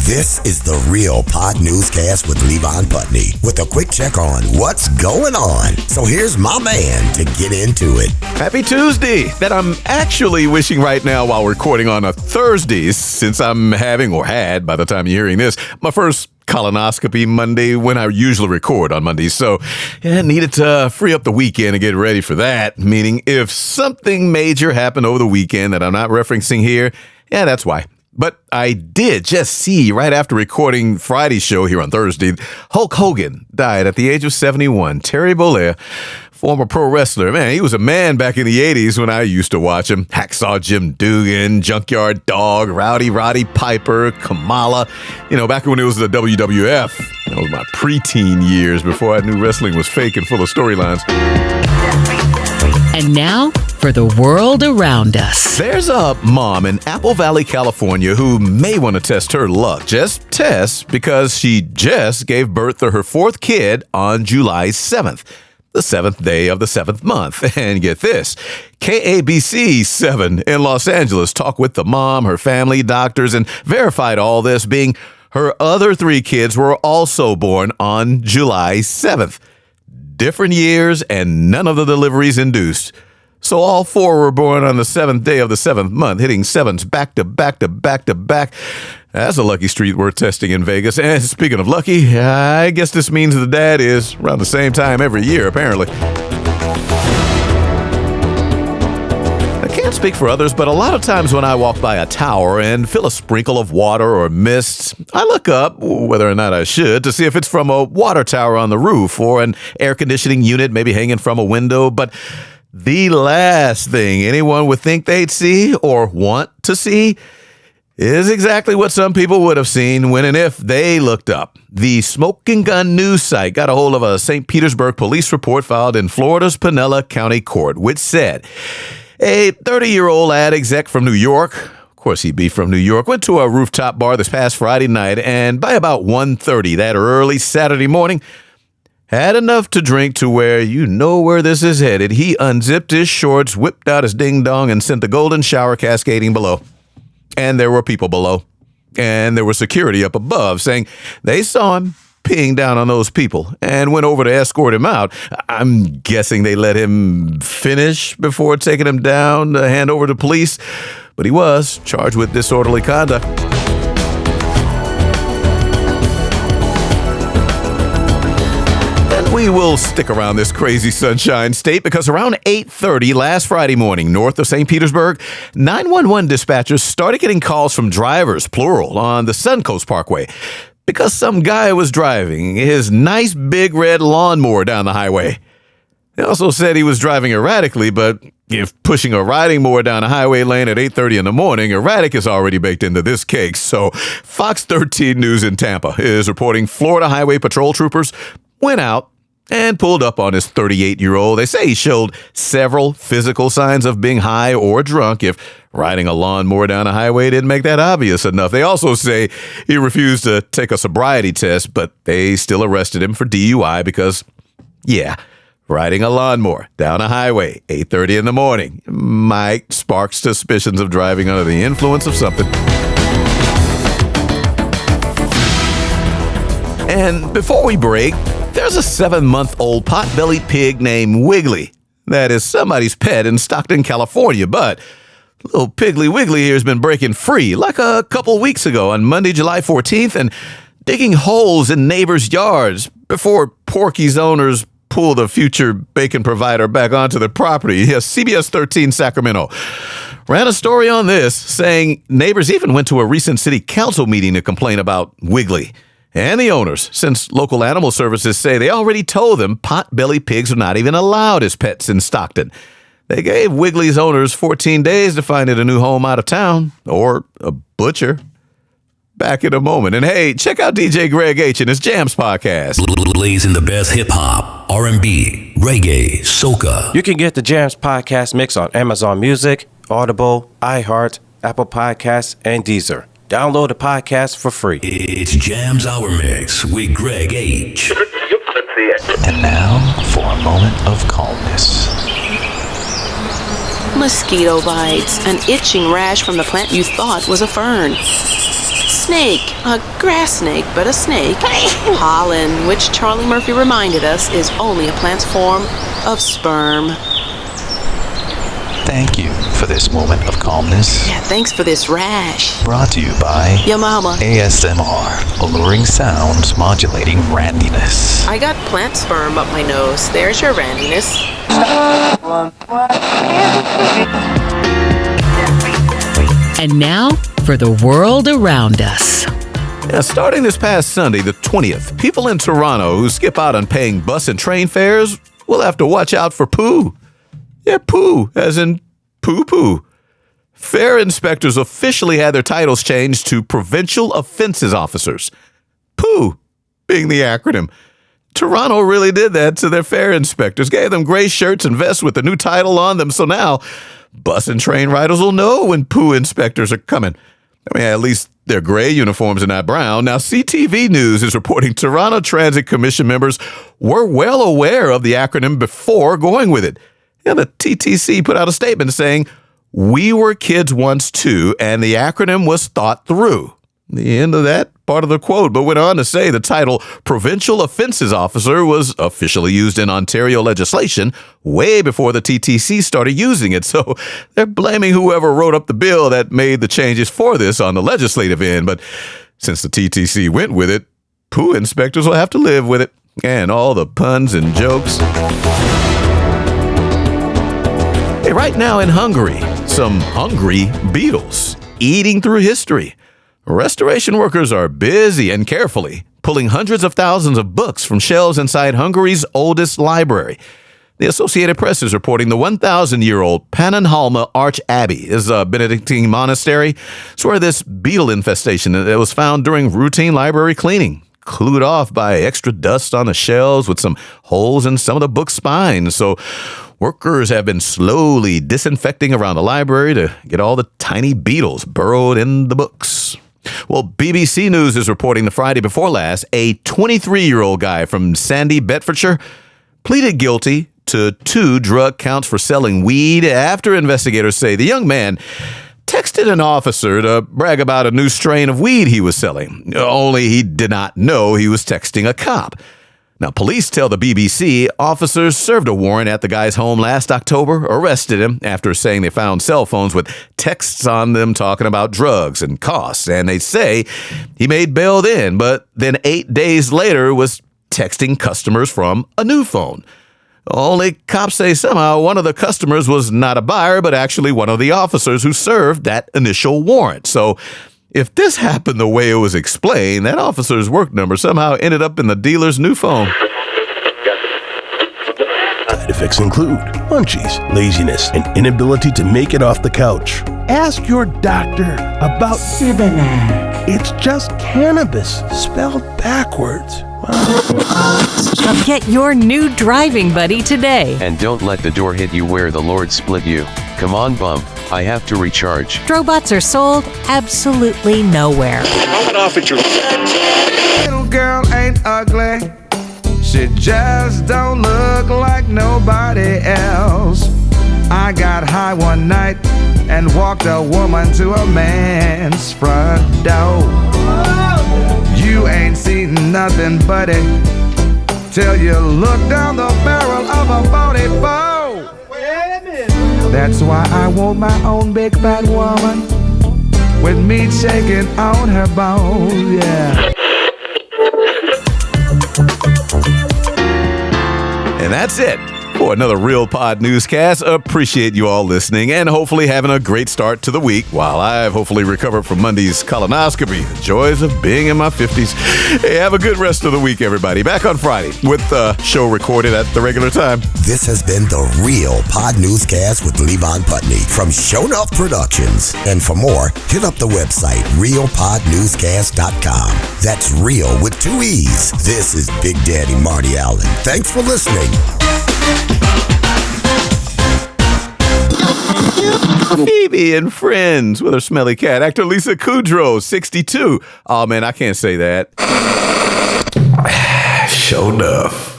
This is the Real Pod Newscast with Levon Putney with a quick check on what's going on. So here's my man to get into it. Happy Tuesday that I'm actually wishing right now while recording on a Thursday, since I'm having, or had by the time you're hearing this, my first colonoscopy Monday when I usually record on Mondays. So I needed to free up the weekend and get ready for that. Meaning if something major happened over the weekend that I'm not referencing here, yeah, that's why. But I did just see right after recording Friday's show here on Thursday, Hulk Hogan died at the age of 71. Terry Bollea, former pro wrestler. Man, he was a man back in the 80s when I used to watch him. Hacksaw Jim Duggan, Junkyard Dog, Rowdy Roddy Piper, Kamala. You know, back when it was the WWF. That was my preteen years before I knew wrestling was fake and full of storylines. And now for the world around us. There's a mom in Apple Valley, California who may want to test her luck. Just test, because she just gave birth to her fourth kid on July 7th. The seventh day of the seventh month. And get this, KABC 7 in Los Angeles talked with the mom, her family, doctors, and verified all this, being her other three kids were also born on July 7th. Different years and none of the deliveries induced. So all four were born on the seventh day of the seventh month, hitting sevens back to back to back to back. That's a lucky streak worth testing in Vegas. And speaking of lucky, I guess this means the dad is around the same time every year, apparently. I can't speak for others, but a lot of times when I walk by a tower and feel a sprinkle of water or mist, I look up, whether or not I should, to see if it's from a water tower on the roof or an air conditioning unit maybe hanging from a window. But the last thing anyone would think they'd see or want to see is exactly what some people would have seen when and if they looked up. The Smoking Gun news site got a hold of a St. Petersburg police report filed in Florida's Pinellas County Court, which said a 30-year-old ad exec from New York, of course he'd be from New York, went to a rooftop bar this past Friday night, and by about 1:30 that early Saturday morning, had enough to drink to where you know where this is headed. He unzipped his shorts, whipped out his ding-dong, and sent the golden shower cascading below. And there were people below. And there was security up above saying they saw him peeing down on those people and went over to escort him out. I'm guessing they let him finish before taking him down to hand over to police. But he was charged with disorderly conduct. We will stick around this crazy sunshine state because around 8:30 last Friday morning, north of St. Petersburg, 911 dispatchers started getting calls from drivers, plural, on the Suncoast Parkway because some guy was driving his nice big red lawnmower down the highway. They also said he was driving erratically, but if pushing a riding mower down a highway lane at 8:30 in the morning, erratic is already baked into this cake. So Fox 13 News in Tampa is reporting Florida Highway Patrol troopers went out and pulled up on his 38-year-old. They say he showed several physical signs of being high or drunk. If riding a lawnmower down a highway didn't make that obvious enough. They also say he refused to take a sobriety test, but they still arrested him for DUI because, yeah, riding a lawnmower down a highway, 8:30 in the morning, might spark suspicions of driving under the influence of something. And before we break, there's a 7-month-old pot-bellied pig named Wiggly. That is somebody's pet in Stockton, California, but little Piggly Wiggly here has been breaking free like a couple weeks ago on Monday, July 14th, and digging holes in neighbors' yards before Porky's owners pull the future bacon provider back onto their property. Yes, CBS 13 Sacramento ran a story on this, saying neighbors even went to a recent city council meeting to complain about Wiggly and the owners, since local animal services say they already told them pot-bellied pigs are not even allowed as pets in Stockton. They gave Wiggly's owners 14 days to find it a new home out of town, or a butcher. Back in a moment. And hey, check out DJ Greg H. and his Jams podcast. Blazing the best hip-hop, R&B, reggae, soca. You can get the Jams podcast mix on Amazon Music, Audible, iHeart, Apple Podcasts, and Deezer. Download the podcast for free. It's Jams Hour Mix with Greg H. And now for a moment of calmness. Mosquito bites, an itching rash from the plant you thought was a fern. Snake, a grass snake, but a snake. Pollen, which Charlie Murphy reminded us is only a plant's form of sperm. Thank you for this moment of calmness. Yeah, thanks for this rash. Brought to you by Your mama. ASMR, alluring sounds modulating randiness. I got plant sperm up my nose. There's your randiness. And now for the world around us. Yeah, starting this past Sunday, the 20th, people in Toronto who skip out on paying bus and train fares will have to watch out for poo. Yeah, poo, as in poo-poo. Fare inspectors officially had their titles changed to Provincial Offences Officers. POO being the acronym. Toronto really did that to their fare inspectors, gave them gray shirts and vests with the new title on them, so now bus and train riders will know when poo inspectors are coming. I mean, at least their gray uniforms are not brown. Now, CTV News is reporting Toronto Transit Commission members were well aware of the acronym before going with it. And the TTC put out a statement saying, "We were kids once too, and the acronym was thought through." The end of that part of the quote, but went on to say the title Provincial Offences Officer was officially used in Ontario legislation way before the TTC started using it. So they're blaming whoever wrote up the bill that made the changes for this on the legislative end. But since the TTC went with it, poo inspectors will have to live with it. And all the puns and jokes. Hey, right now in Hungary, some hungry beetles eating through history. Restoration workers are busy and carefully pulling hundreds of thousands of books from shelves inside Hungary's oldest library. The Associated Press is reporting the 1,000-year-old Pannonhalma Arch Abbey is a Benedictine monastery. It's where this beetle infestation that was found during routine library cleaning, clued off by extra dust on the shelves with some holes in some of the book spines. So workers have been slowly disinfecting around the library to get all the tiny beetles burrowed in the books. Well, BBC News is reporting the Friday before last, a 23-year-old guy from Sandy, Bedfordshire, pleaded guilty to 2 drug counts for selling weed after investigators say the young man texted an officer to brag about a new strain of weed he was selling, only he did not know he was texting a cop. Now, police tell the BBC officers served a warrant at the guy's home last October, arrested him after saying they found cell phones with texts on them talking about drugs and costs. And they say he made bail then, but then 8 days later was texting customers from a new phone. Only cops say somehow one of the customers was not a buyer, but actually one of the officers who served that initial warrant. So if this happened the way it was explained, that officer's work number somehow ended up in the dealer's new phone. Side effects include munchies, laziness, and inability to make it off the couch. Ask your doctor about Similac. It's just cannabis spelled backwards. Get your new driving buddy today. And don't let the door hit you where the Lord split you. Come on, bum. I have to recharge. Strobots are sold absolutely nowhere. Little girl ain't ugly. She just don't look like nobody else. I got high one night and walked a woman to a man's front door. You ain't seen nothing, buddy, till you look down the barrel of a 44. That's why I want my own big fat woman with meat shaking on her bones, yeah. And that's it for another Real Pod newscast. Appreciate you all listening and hopefully having a great start to the week while I've hopefully recovered from Monday's colonoscopy. The joys of being in my 50s. Hey, have a good rest of the week, everybody. Back on Friday with the show recorded at the regular time. This has been the Real Pod Newscast with Levon Putney from Show Enough Productions. And for more, hit up the website, realpodnewscast.com. That's real with 2 E's. This is Big Daddy Marty Allen. Thanks for listening. Phoebe and Friends with her smelly cat. Actor Lisa Kudrow, 62. Oh, man, I can't say that. Show enough.